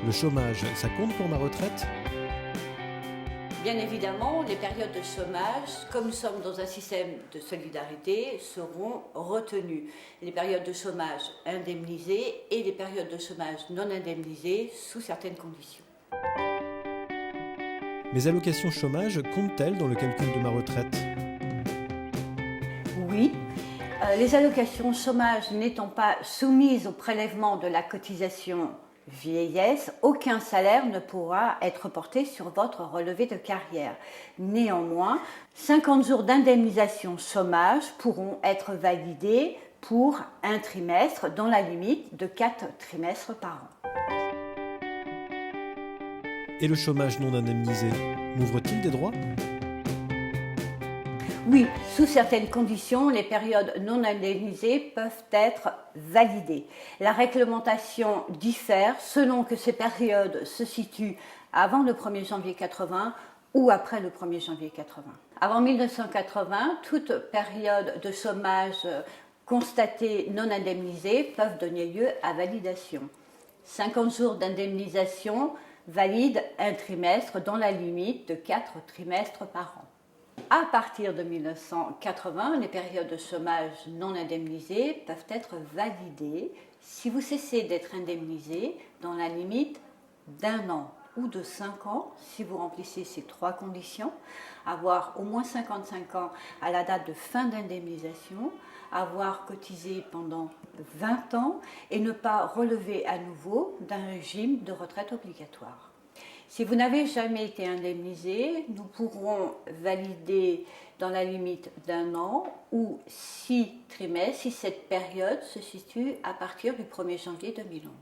Le chômage, ça compte pour ma retraite? Bien évidemment, les périodes de chômage, comme nous sommes dans un système de solidarité, seront retenues. Les périodes de chômage indemnisées et les périodes de chômage non indemnisées sous certaines conditions. Mes allocations chômage comptent-elles dans le calcul de ma retraite? Oui, les allocations chômage n'étant pas soumises au prélèvement de la cotisation vieillesse, aucun salaire ne pourra être porté sur votre relevé de carrière. Néanmoins, 50 jours d'indemnisation chômage pourront être validés pour un trimestre dans la limite de 4 trimestres par an. Et le chômage non indemnisé, m'ouvre-t-il des droits? Oui, sous certaines conditions, les périodes non indemnisées peuvent être validées. La réglementation diffère selon que ces périodes se situent avant le 1er janvier 80 ou après le 1er janvier 80. Avant 1980, toute période de chômage constatée non indemnisée peuvent donner lieu à validation. 50 jours d'indemnisation valident un trimestre dans la limite de 4 trimestres par an. À partir de 1980, les périodes de chômage non indemnisées peuvent être validées si vous cessez d'être indemnisé dans la limite d'1 an ou de 5 ans si vous remplissez ces 3 conditions, avoir au moins 55 ans à la date de fin d'indemnisation, avoir cotisé pendant 20 ans et ne pas relever à nouveau d'un régime de retraite obligatoire. Si vous n'avez jamais été indemnisé, nous pourrons valider dans la limite d'1 an ou 6 trimestres si cette période se situe à partir du 1er janvier 2011.